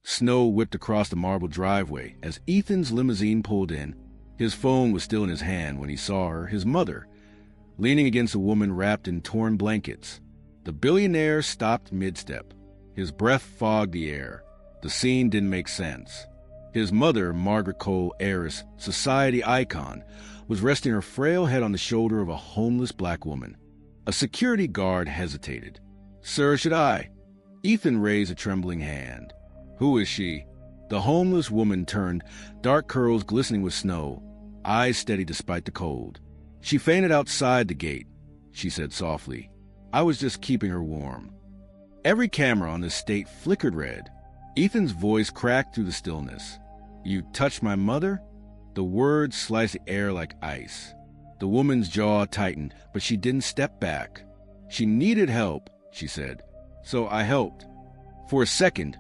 Snow whipped across the marble driveway as Ethan's limousine pulled in. His phone was still in his hand when he saw her, his mother, leaning against a woman wrapped in torn blankets. The billionaire stopped mid-step. His breath fogged the air. The scene didn't make sense. His mother, Margaret Cole, heiress, society icon, was resting her frail head on the shoulder of a homeless black woman. A security guard hesitated. "Sir, should I?" Ethan raised a trembling hand. "Who is she?" The homeless woman turned, dark curls glistening with snow, eyes steady despite the cold. "She fainted outside the gate," she said softly. "I was just keeping her warm." Every camera on the estate flickered red. Ethan's voice cracked through the stillness. "You touched my mother?" The words sliced the air like ice. The woman's jaw tightened, but she didn't step back. "She needed help," she said, "so I helped." For a second,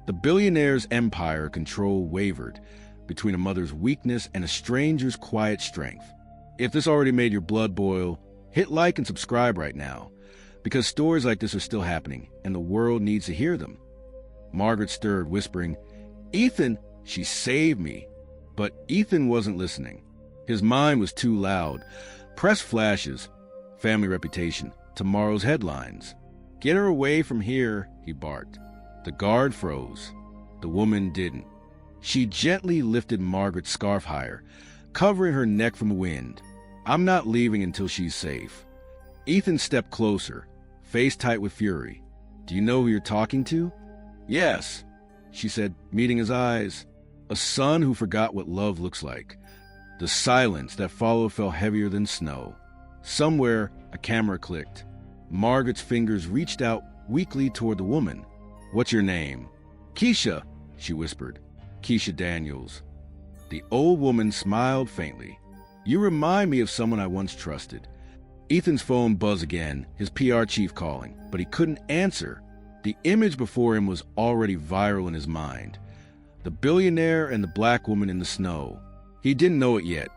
the billionaire's empire control wavered between a mother's weakness and a stranger's quiet strength. If this already made your blood boil, hit like and subscribe right now, because stories like this are still happening, and the world needs to hear them. Margaret stirred, whispering, "Ethan, she saved me." But Ethan wasn't listening. His mind was too loud. Press flashes, family reputation, tomorrow's headlines. "Get her away from here," he barked. The guard froze. The woman didn't. She gently lifted Margaret's scarf higher, covering her neck from the wind. "I'm not leaving until she's safe." Ethan stepped closer, face tight with fury. "Do you know who you're talking to?" "Yes," she said, meeting his eyes. A son who forgot what love looks like. The silence that followed felt heavier than snow. Somewhere, a camera clicked. Margaret's fingers reached out weakly toward the woman. "What's your name?" "Keisha," she whispered. "Keisha Daniels." The old woman smiled faintly. "You remind me of someone I once trusted." Ethan's phone buzzed again, his PR chief calling, but he couldn't answer. The image before him was already viral in his mind. The billionaire and the black woman in the snow. He didn't know it yet,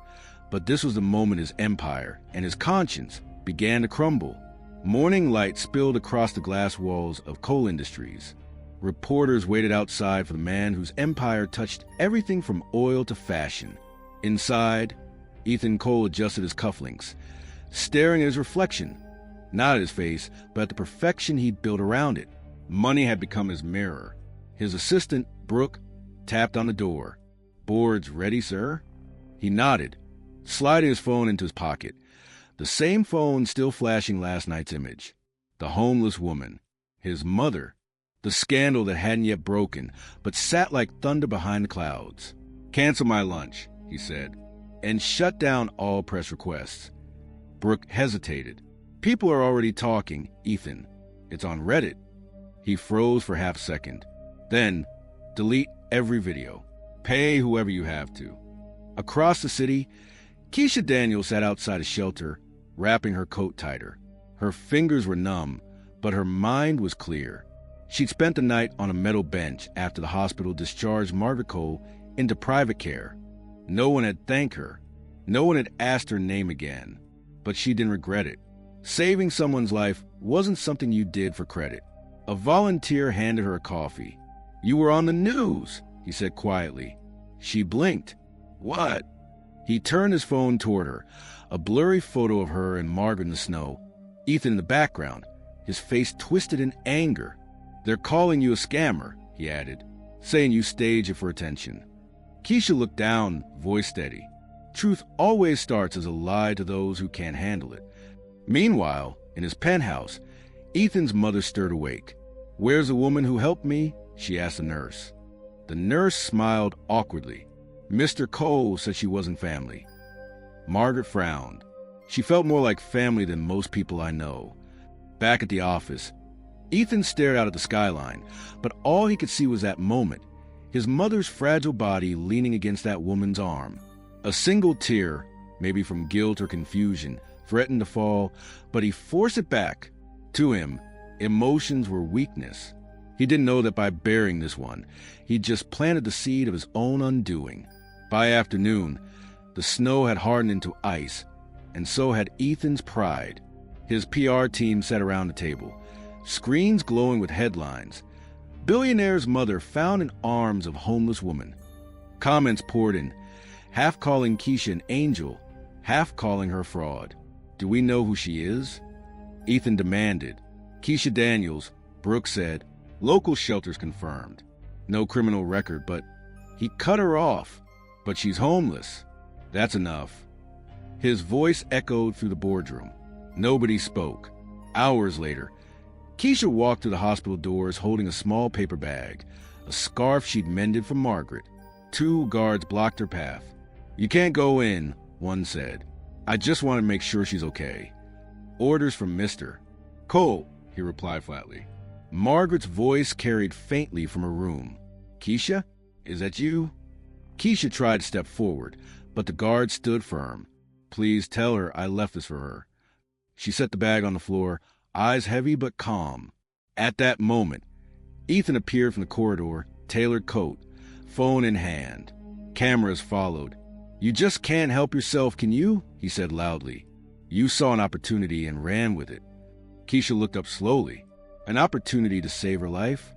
but this was the moment his empire and his conscience began to crumble. Morning light spilled across the glass walls of Coal Industries. Reporters waited outside for the man whose empire touched everything from oil to fashion. Inside, Ethan Cole adjusted his cufflinks, staring at his reflection, not at his face, but at the perfection he'd built around it. Money had become his mirror. His assistant, Brooke, tapped on the door. "Boards ready, sir?" He nodded, sliding his phone into his pocket. The same phone still flashing last night's image. The homeless woman, his mother, the scandal that hadn't yet broken, but sat like thunder behind the clouds. "Cancel my lunch," he said, and shut down all press requests. Brooke hesitated. "People are already talking, Ethan. It's on Reddit." He froze for half a second. Then, delete every video. Pay whoever you have to. Across the city, Keisha Daniels sat outside a shelter, wrapping her coat tighter. Her fingers were numb, but her mind was clear. She'd spent the night on a metal bench after the hospital discharged Margaret Cole into private care. No one had thanked her. No one had asked her name again. But she didn't regret it. Saving someone's life wasn't something you did for credit. A volunteer handed her a coffee. "You were on the news," he said quietly. She blinked. "What?" He turned his phone toward her, a blurry photo of her and Margaret in the snow. Ethan in the background, his face twisted in anger. "They're calling you a scammer," he added, saying you staged it for attention. Keisha looked down, voice steady. Truth always starts as a lie to those who can't handle it. Meanwhile, in his penthouse, Ethan's mother stirred awake. "Where's the woman who helped me?" she asked the nurse. The nurse smiled awkwardly. "Mr. Cole said she wasn't family." Margaret frowned. She felt more like family than most people I know. Back at the office, Ethan stared out at the skyline, but all he could see was that moment, his mother's fragile body leaning against that woman's arm. A single tear, maybe from guilt or confusion, threatened to fall, but he forced it back. To him, emotions were weakness. He didn't know that by bearing this one, he'd just planted the seed of his own undoing. By afternoon, the snow had hardened into ice, and so had Ethan's pride. His PR team sat around the table, screens glowing with headlines. Billionaire's mother found in arms of homeless woman. Comments poured in, half calling Keisha an angel, half calling her fraud. Do we know who she is? Ethan demanded. Keisha Daniels, Brooke said. Local shelters confirmed. No criminal record, but he cut her off. But she's homeless. That's enough. His voice echoed through the boardroom. Nobody spoke. Hours later, Keisha walked through the hospital doors holding a small paper bag, a scarf she'd mended for Margaret. 2 guards blocked her path. You can't go in, one said. I just want to make sure she's okay. Orders from Mr. Cole, he replied flatly. Margaret's voice carried faintly from her room. Keisha, is that you? Keisha tried to step forward, but the guard stood firm. Please tell her I left this for her. She set the bag on the floor, eyes heavy but calm. At that moment, Ethan appeared from the corridor, tailored coat, phone in hand. Cameras followed. You just can't help yourself, can you? He said loudly. You saw an opportunity and ran with it. Keisha looked up slowly. An opportunity to save her life?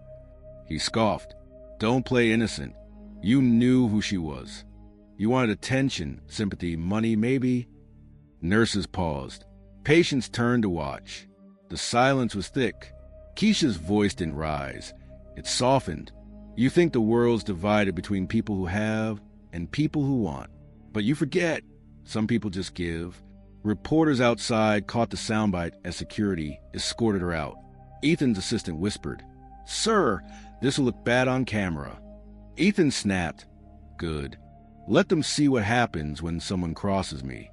He scoffed. Don't play innocent. You knew who she was. You wanted attention, sympathy, money, maybe? Nurses paused. Patients turned to watch. The silence was thick. Keisha's voice didn't rise. It softened. You think the world's divided between people who have and people who want. But you forget. Some people just give. Reporters outside caught the soundbite as security escorted her out. Ethan's assistant whispered, Sir, this will look bad on camera. Ethan snapped. Good. Let them see what happens when someone crosses me.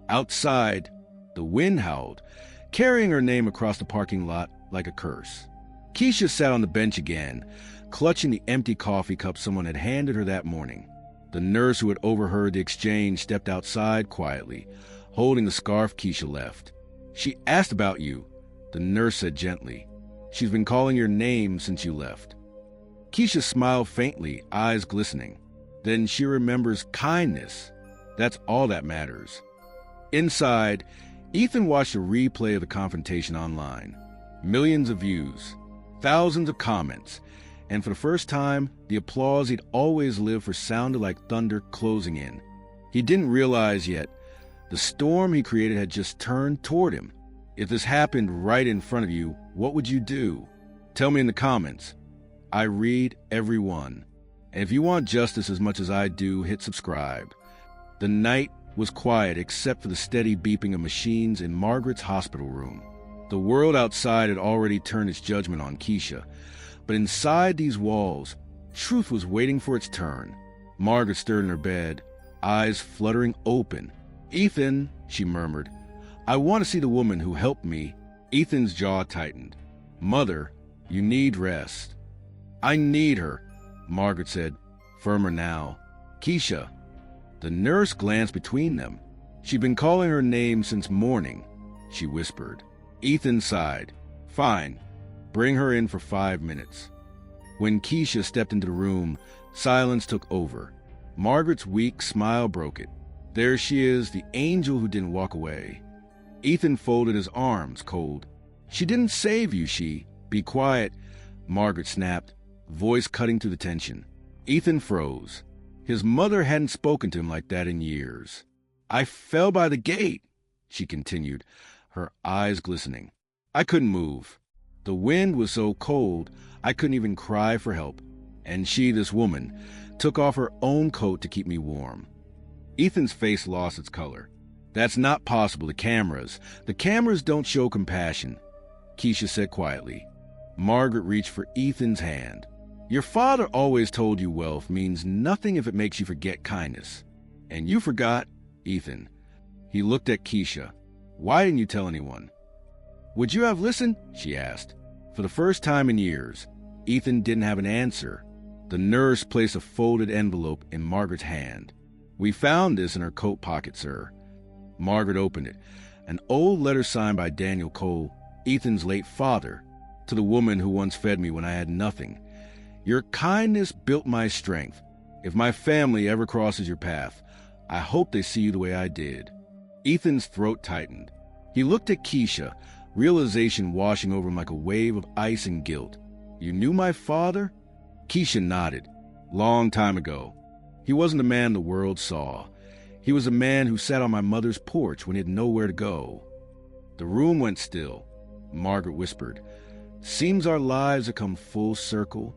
Outside, the wind howled, carrying her name across the parking lot like a curse. Keisha sat on the bench again, clutching the empty coffee cup someone had handed her that morning. The nurse who had overheard the exchange stepped outside quietly, holding the scarf Keisha left. She asked about you, the nurse said gently. She's been calling your name since you left. Keisha smiled faintly, eyes glistening. Then she remembers kindness. That's all that matters. Inside, Ethan watched a replay of the confrontation online. Millions of views, thousands of comments, and for the first time, the applause he'd always lived for sounded like thunder closing in. He didn't realize yet, the storm he created had just turned toward him. If this happened right in front of you, what would you do? Tell me in the comments. I read every one. And if you want justice as much as I do, hit subscribe. The night was quiet except for the steady beeping of machines in Margaret's hospital room. The world outside had already turned its judgment on Keisha, but inside these walls, truth was waiting for its turn. Margaret stirred in her bed, eyes fluttering open. Ethan, she murmured, I want to see the woman who helped me. Ethan's jaw tightened. Mother, you need rest. I need her, Margaret said, firmer now. Keisha. The nurse glanced between them. She'd been calling her name since morning, she whispered. Ethan sighed. Fine. Bring her in for 5 minutes. When Keisha stepped into the room, silence took over. Margaret's weak smile broke it. There she is, the angel who didn't walk away. Ethan folded his arms, cold. She didn't save you, she. Be quiet, Margaret snapped, voice cutting through the tension. Ethan froze. His mother hadn't spoken to him like that in years. I fell by the gate, she continued, her eyes glistening. I couldn't move. The wind was so cold, I couldn't even cry for help. And she, this woman, took off her own coat to keep me warm. Ethan's face lost its color. That's not possible, the cameras don't show compassion, Keisha said quietly. Margaret reached for Ethan's hand. Your father always told you wealth means nothing if it makes you forget kindness. And you forgot, Ethan. He looked at Keisha. Why didn't you tell anyone? Would you have listened? She asked. For the first time in years, Ethan didn't have an answer. The nurse placed a folded envelope in Margaret's hand. We found this in her coat pocket, sir. Margaret opened it. An old letter signed by Daniel Cole, Ethan's late father, to the woman who once fed me when I had nothing. Your kindness built my strength. If my family ever crosses your path, I hope they see you the way I did. Ethan's throat tightened. He looked at Keisha, realization washing over him like a wave of ice and guilt. You knew my father? Keisha nodded. Long time ago. He wasn't a man the world saw. He was a man who sat on my mother's porch when he had nowhere to go. The room went still. Margaret whispered, Seems our lives have come full circle.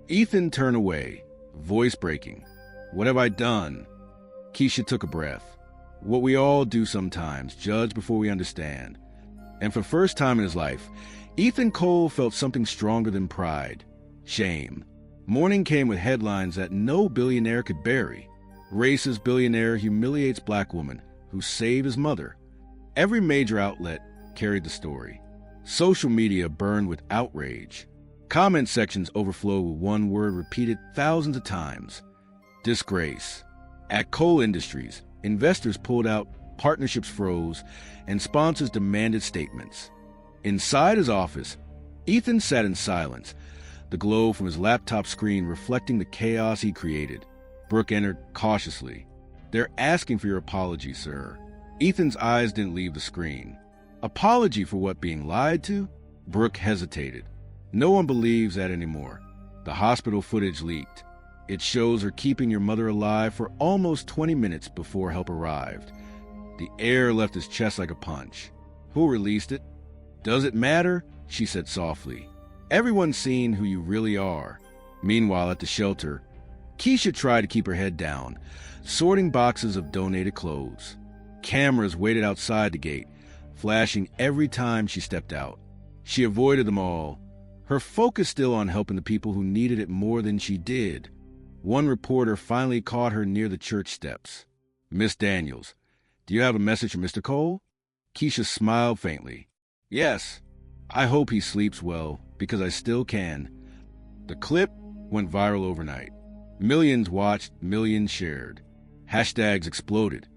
Ethan turned away, voice breaking. What have I done? Keisha took a breath. What we all do sometimes, judge before we understand. And for the first time in his life, Ethan Cole felt something stronger than pride. Shame. Morning came with headlines that no billionaire could bury. Racist billionaire humiliates black woman who saved his mother. Every major outlet carried the story. Social media burned with outrage. Comment sections overflowed with one word repeated thousands of times. Disgrace. At Cole Industries, investors pulled out, partnerships froze, and sponsors demanded statements. Inside his office, Ethan sat in silence, the glow from his laptop screen reflecting the chaos he created. Brooke entered cautiously. They're asking for your apology, sir. Ethan's eyes didn't leave the screen. Apology for what, being lied to? Brooke hesitated. No one believes that anymore. The hospital footage leaked. It shows her keeping your mother alive for almost 20 minutes before help arrived. The air left his chest like a punch. Who released it? Does it matter? She said softly. Everyone's seen who you really are. Meanwhile, at the shelter, Keisha tried to keep her head down, sorting boxes of donated clothes. Cameras waited outside the gate, flashing every time she stepped out. She avoided them all, her focus still on helping the people who needed it more than she did. One reporter finally caught her near the church steps. Miss Daniels, do you have a message for Mr. Cole? Keisha smiled faintly. Yes, I hope he sleeps well, because I still can. The clip went viral overnight. Millions watched, millions shared. Hashtags exploded.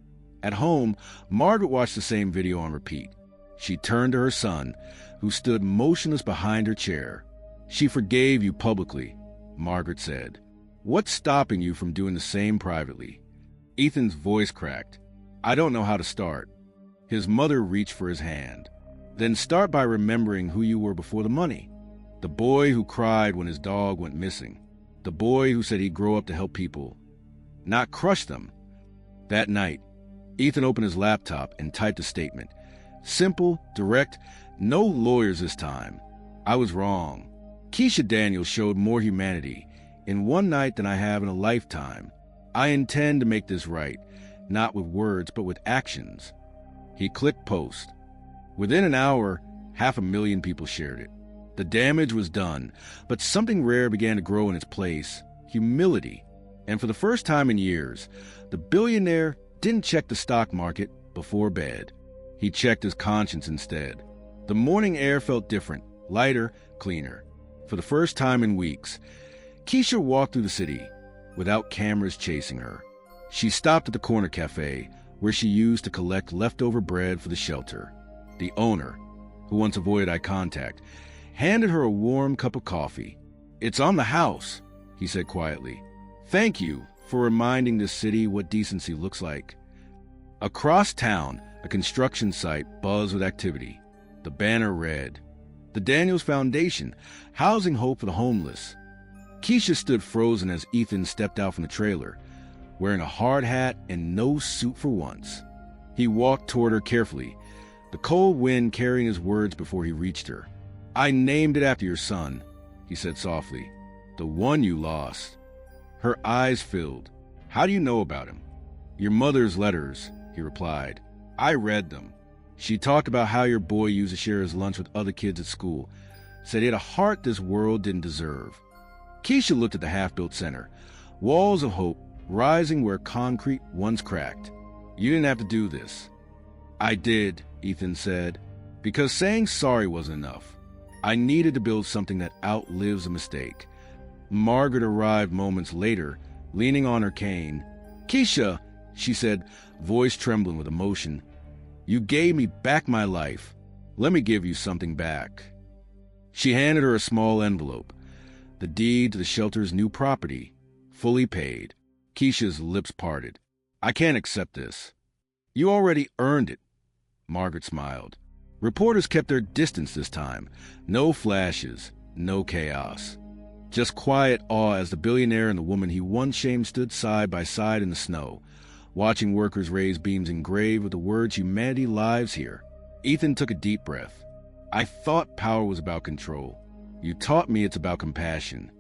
At home, Margaret watched the same video on repeat. She turned to her son, who stood motionless behind her chair. She forgave you publicly, Margaret said. What's stopping you from doing the same privately? Ethan's voice cracked. I don't know how to start. His mother reached for his hand. Then start by remembering who you were before the money. The boy who cried when his dog went missing. The boy who said he'd grow up to help people, not crush them. That night, Ethan opened his laptop and typed a statement. Simple, direct, no lawyers this time. I was wrong. Keisha Daniels showed more humanity in one night than I have in a lifetime. I intend to make this right, not with words, but with actions. He clicked post. Within an hour, 500,000 people shared it. The damage was done, but something rare began to grow in its place, humility. And for the first time in years, the billionaire didn't check the stock market before bed. He checked his conscience instead. The morning air felt different, lighter, cleaner. For the first time in weeks, Keisha walked through the city without cameras chasing her. She stopped at the corner cafe where she used to collect leftover bread for the shelter. The owner, who once avoided eye contact, handed her a warm cup of coffee. It's on the house, he said quietly. Thank you for reminding this city what decency looks like. Across town, a construction site buzzed with activity. The banner read, The Daniels Foundation, housing hope for the homeless. Keisha stood frozen as Ethan stepped out from the trailer, wearing a hard hat and no suit for once. He walked toward her carefully, the cold wind carrying his words before he reached her. I named it after your son, he said softly. The one you lost. Her eyes filled. How do you know about him? Your mother's letters, he replied. I read them. She talked about how your boy used to share his lunch with other kids at school, said he had a heart this world didn't deserve. Keisha looked at the half-built center, walls of hope rising where concrete once cracked. You didn't have to do this. I did, Ethan said, because saying sorry wasn't enough. I needed to build something that outlives a mistake. Margaret arrived moments later, leaning on her cane. Keisha, she said, voice trembling with emotion, you gave me back my life. Let me give you something back. She handed her a small envelope, the deed to the shelter's new property, fully paid. Keisha's lips parted. I can't accept this. You already earned it. Margaret smiled. Reporters kept their distance this time. No flashes. no chaos. Just quiet awe as the billionaire and the woman he once shamed stood side by side in the snow, watching workers raise beams engraved with the words humanity lives here. Ethan took a deep breath. I thought power was about control. You taught me it's about compassion.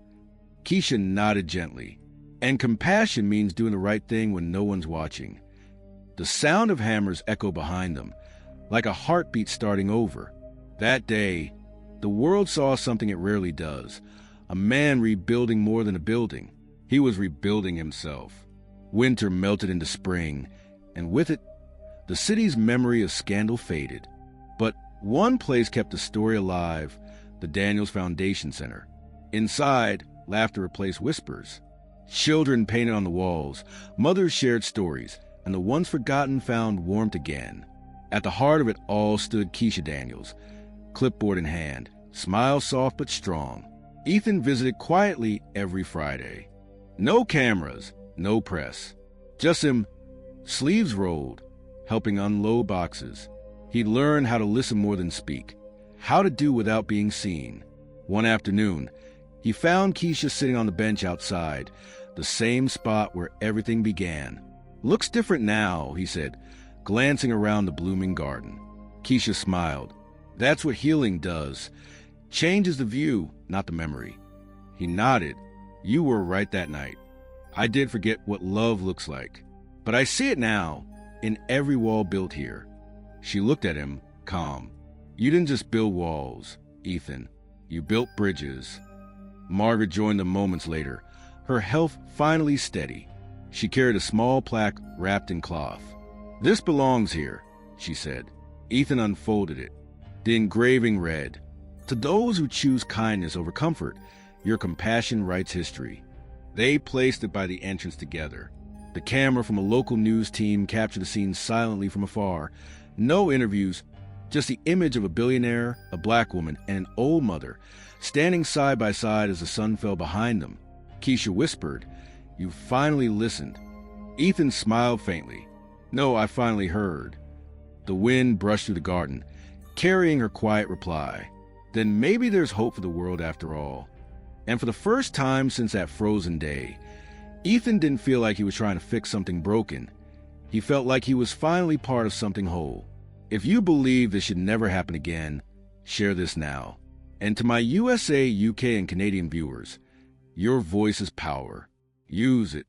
Keisha nodded gently. And compassion means doing the right thing when no one's watching. The sound of hammers echoed behind them, like a heartbeat starting over. That day, the world saw something it rarely does. A man rebuilding more than a building. He was rebuilding himself. Winter melted into spring, and with it, the city's memory of scandal faded. But one place kept the story alive, the Daniels Foundation Center. Inside, laughter replaced whispers. Children painted on the walls, mothers shared stories, and the once forgotten found warmth again. At the heart of it all stood Keisha Daniels, clipboard in hand, smile soft but strong. Ethan visited quietly every Friday. No cameras, no press. Just him, sleeves rolled, helping unload boxes. He learned how to listen more than speak, how to do without being seen. One afternoon, he found Keisha sitting on the bench outside, the same spot where everything began. Looks different now, he said, glancing around the blooming garden. Keisha smiled. That's what healing does. Changes the view, not the memory. He nodded. You were right that night. I did forget what love looks like. But I see it now, in every wall built here. She looked at him, calm. You didn't just build walls, Ethan. You built bridges. Margaret joined them moments later, her health finally steady. She carried a small plaque wrapped in cloth. This belongs here, she said. Ethan unfolded it. The engraving read, To those who choose kindness over comfort, your compassion writes history. They placed it by the entrance together. The camera from a local news team captured the scene silently from afar. No interviews, just the image of a billionaire, a black woman, and an old mother, standing side by side as the sun fell behind them. Keisha whispered, You finally listened. Ethan smiled faintly. No, I finally heard. The wind brushed through the garden, carrying her quiet reply. Then maybe there's hope for the world after all. And for the first time since that frozen day, Ethan didn't feel like he was trying to fix something broken. He felt like he was finally part of something whole. If you believe this should never happen again, share this now. And to my USA, UK, and Canadian viewers, your voice is power. Use it.